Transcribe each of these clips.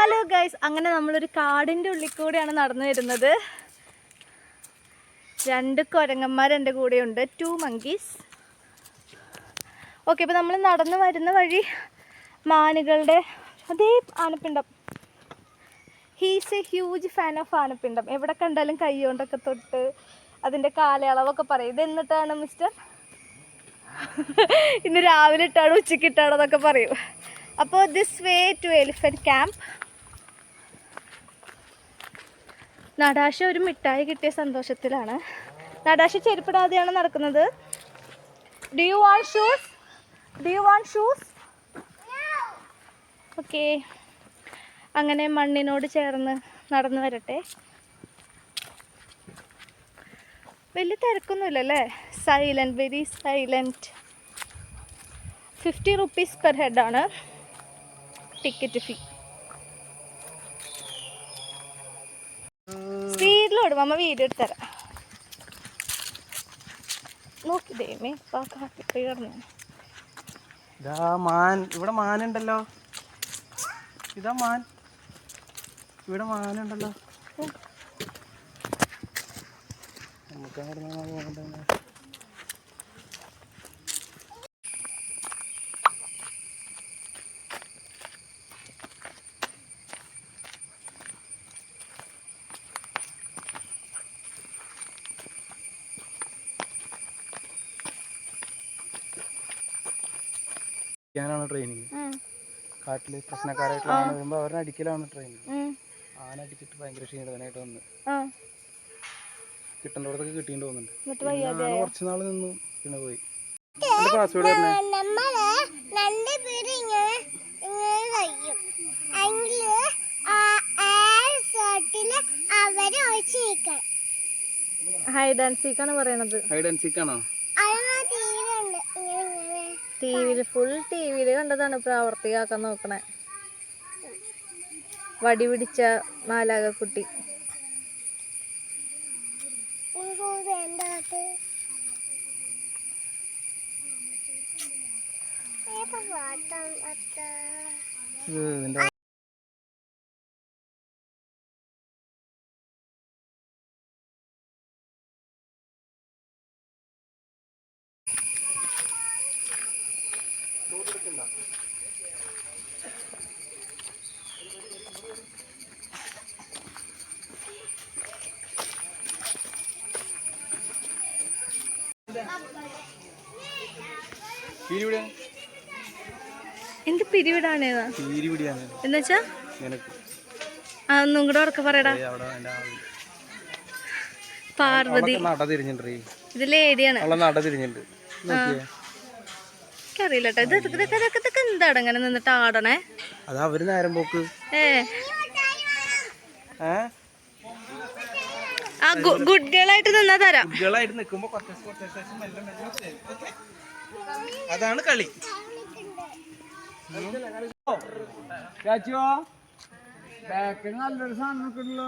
Hello guys, അങ്ങനെ നമ്മളൊരു കാടിൻ്റെ ഉള്ളിൽ കൂടെയാണ് നടന്നു വരുന്നത്. 2 കുരങ്ങന്മാർ എൻ്റെ കൂടെയുണ്ട്, 2 monkeys. ഓക്കെ, ഇപ്പോൾ നമ്മൾ നടന്നു വരുന്ന വഴി മാനുകളുടെ അതേ ആനപ്പിണ്ടം. He's a huge fan of ആനപ്പിണ്ടം. എവിടെ കണ്ടാലും കൈ കൊണ്ടൊക്കെ തൊട്ട് അതിൻ്റെ കാലയളവൊക്കെ പറയും. ഇത് എന്നിട്ടാണ് മിസ്റ്റർ ഇന്ന് രാവിലെ ഇട്ടാണോ ഉച്ചയ്ക്ക് ഇട്ടാണോ എന്നൊക്കെ പറയും. അപ്പോൾ this way to elephant camp. Natasha ഒരു മിഠായി കിട്ടിയ സന്തോഷത്തിലാണ്. നടാശ ചെരുപ്പിടാതെയാണ് നടക്കുന്നത്. Do you want shoes? Okay, അങ്ങനെ മണ്ണിനോട് ചേർന്ന് നടന്നു വരട്ടെ. വലിയ തിരക്കൊന്നുമില്ലല്ലേ? Silent, very silent. 50 rupees per ഹെഡാണ് ടിക്കറ്റ് ഫീ. സ്പീഡിലോടും, അമ്മ വീഡിയോ എടുത്തരാം. നോക്കി ദൈവമേ, കിടന്നു. ഇവിടെ മാനുണ്ടല്ലോ. ഇതാ മാൻ. ഇവിടെ മാനുണ്ടല്ലോ. ാണ് ട്രെയിനിങ്. കാട്ടില് പ്രശ്നക്കാരായിട്ടുള്ള ആന വരുമ്പോ അവരെ അടിക്കലാണ് ട്രെയിനിങ്. ആന അടിച്ചിട്ട് ഭയങ്കര ക്ഷീണിതനായിട്ട് വന്ന് കിട്ടേണ്ടതൊക്കെ കിട്ടിയിട്ട് പോകുന്നുണ്ട്. കുറച്ച് നാൾ നിന്നു പിന്നെ പോയി. പാസ്വേഡ് ഹൈഡ് ആൻഡ് സീക്ക് ആണ് പറയണത്. ഹൈഡ് ആൻഡ് സീക്ക് ആണോ? ഫുൾ ടിവിയിൽ കണ്ടതാണ്. പ്രാവർത്തികമാക്കാൻ നോക്കണേ. വടി പിടിച്ച മാലാകക്കുട്ടി. എന്ത് പിരിവിടാണേതാ എന്നുവെച്ചാ? അതൊന്നും കൂടെ ഉറക്കെ പറയടാ. പാർവതി ഇത് ലേഡിയാണ്. എനിക്കറിയില്ല കേട്ടോ. ഇതൊക്കെ എന്താണ് ഇങ്ങനെ നിന്നിട്ട് ആടണേ? അവര് നേരം പോക്ക്. ആ ഗുഡ് ഗേൾ ആയിട്ട് നിന്നാ തരാം. അതാണ് കളി. ബാക്കിൽ നല്ലൊരു സാധനം കിട്ടല്ലോ.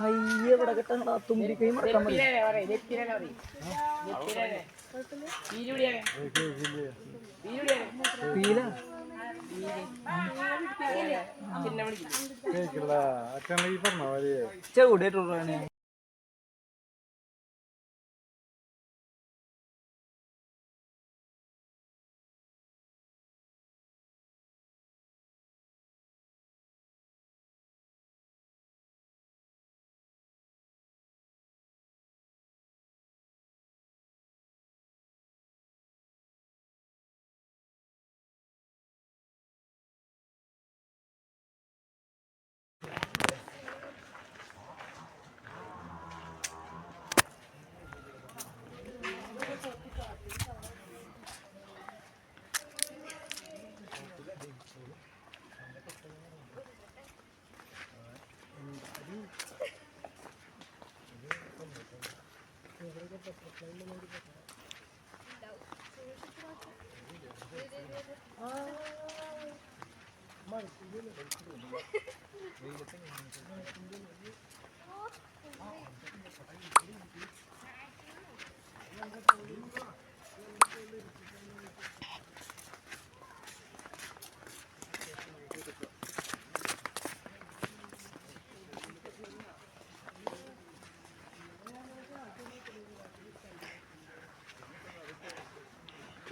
കയ്യെവിടെ കിട്ടണ തുമ്പി കൈ മറക്കാൻ മതി. ചെവിടായിട്ടുള്ള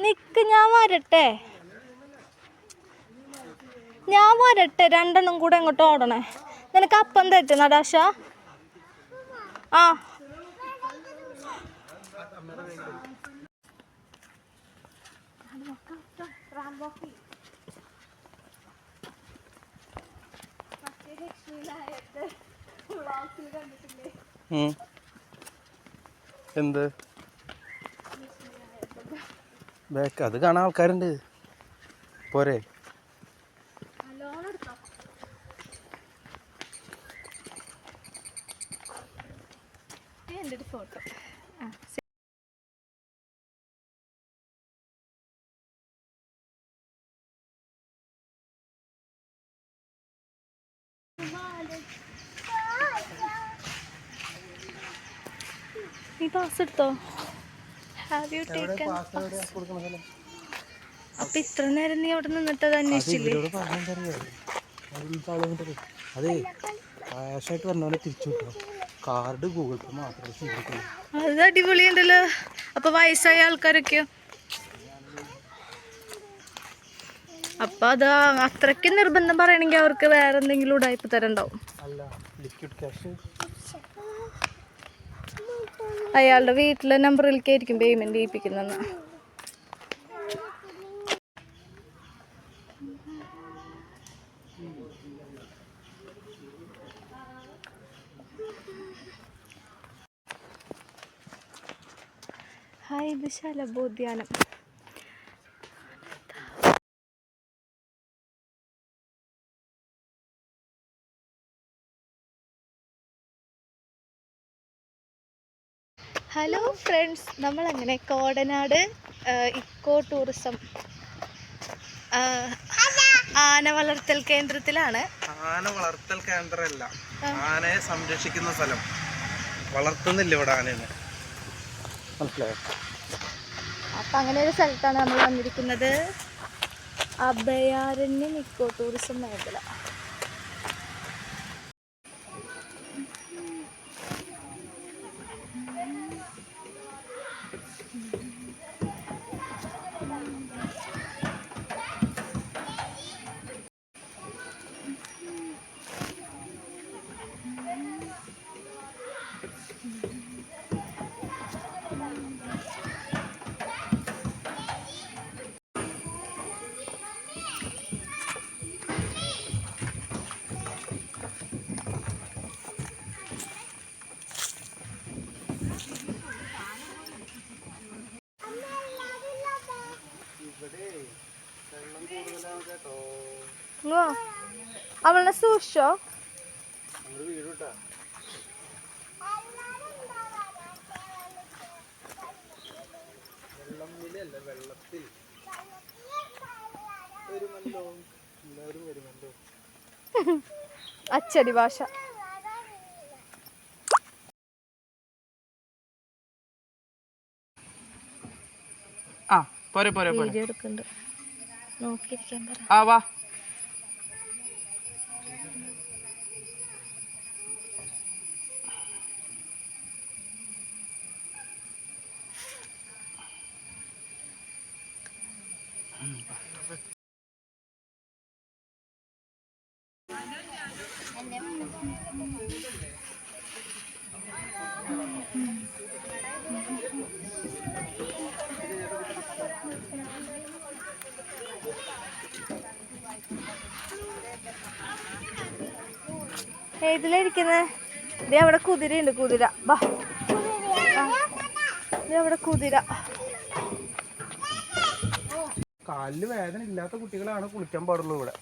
നിക്ക്, ഞാൻ വരട്ടെ. രണ്ടെണ്ണം കൂടെ എങ്ങോട്ട് ഓടണേ. നിനക്ക് അപ്പം തെറ്റ് നടാശ. ആ എന്ത് ബാക്ക് അത് കാണാൻ ആൾക്കാരുണ്ട്. പോരെ എൻ്റെ ഒരു ഫോട്ടോ. നീ പാസ് എടുത്തോ? Have you taken? അപ്പൊ ഇത്ര നേരം നീ അവിടെ നിന്നിട്ട് അത് അന്വേഷിച്ചില്ലേ? അതെ ക്യാഷായിട്ട് പറഞ്ഞ തിരിച്ചു കിട്ടും. കാർഡ് ഗൂഗിൾ പേ മാത്രമേ സ്വീകരിക്കുള്ളൂ. അത് അടിപൊളിയുണ്ടല്ലോ. അപ്പൊ വയസ്സായ ആൾക്കാരൊക്കെയോ? അപ്പൊ അത് അത്രയ്ക്ക് നിർബന്ധം പറയണെങ്കിൽ അവർക്ക് വേറെ എന്തെങ്കിലും ഉടായ്പ തരണ്ടാവും. അല്ല, ലിക്വിഡ് ക്യാഷ് അയാളുടെ വീട്ടിലെ നമ്പറിലേക്കായിരിക്കും പേയ്മെന്റ് ചെയ്യിപ്പിക്കുന്നത്. ഹായ്, ഇത് ശലഭോദ്യാനം. ഹലോ ഫ്രണ്ട്സ്, നമ്മളങ്ങനെ കോടനാട് ഇക്കോ ടൂറിസം ആന വളർത്തൽ കേന്ദ്രത്തിലാണ്. ആന വളർത്തൽ കേന്ദ്രമല്ല, ആനയെ സംരക്ഷിക്കുന്ന സ്ഥലം. വളർത്തുന്നില്ല ഇവിടെ ആനയെ, മനസ്സിലായോ? അപ്പം അങ്ങനെ ഒരു സ്ഥലത്താണ് നമ്മൾ വന്നിരിക്കുന്നത്. അഭയാരണ്യം ഇക്കോ ടൂറിസം മേഖല. അവളെ സൂക്ഷിച്ചോ. വെള്ളത്തിൽ വരുമല്ലോ, എല്ലാവരും വരുമല്ലോ. അച്ചടി ഭാഷ. ആ പോരെ പോരെ പോരെ. വീഡിയോ എടുക്കുന്നുണ്ട്, നോക്കിയിരിക്കാൻ പറ. ആ വാ. ഏതിലിരിക്കുന്നത്? ഇത് അവിടെ കുതിരയുണ്ട്, കുതിര. ബാ, ഇത് അവിടെ കുതിര. കാലില് വേദന ഇല്ലാത്ത കുട്ടികളാണ് കുളിക്കാൻ പാടുള്ളൂ ഇവിടെ.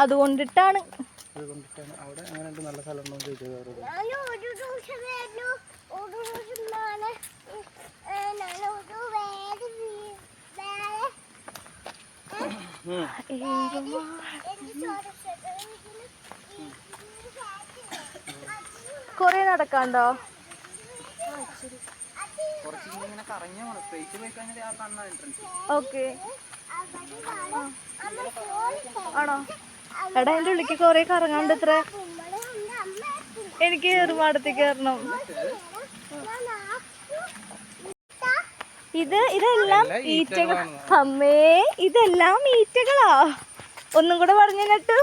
അതുകൊണ്ടിട്ടാണ് അവിടെ അങ്ങനെ നല്ല സ്ഥലം കൊറേ നടക്കാണ്ടോ? ഓക്കെ ആണോ? എടാ അതിന്റെ ഉള്ളിക്ക് കൊറേ കറങ്ങാണ്ട് ഇത്ര. എനിക്ക് ഏറുമാടത്തേക്ക് കയറണം. ഇതെല്ലാം ഈറ്റകൾ. അമ്മേ, ഇതെല്ലാം ഈറ്റകളാ. ഒന്നും കൂടെ പറഞ്ഞു കേട്ടു.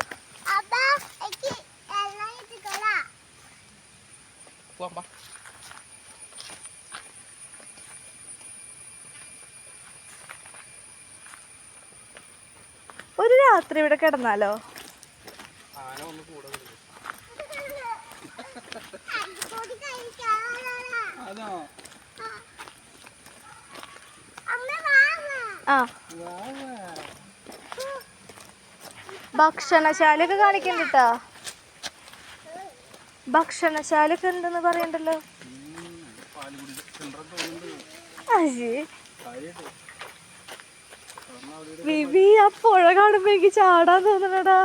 ഒരു രാത്രി ഇവിടെ കിടന്നാലോ? ആ, ഭക്ഷണശാലൊക്കെ കാണിക്കണ്ടിട്ടാ. ഭക്ഷണശാലൊക്കെ ഉണ്ടെന്ന് പറയണ്ടല്ലോ. വിവി, ആ പുഴ കാണുമ്പോ എനിക്ക് ചാടാൻ തോന്നണടാ.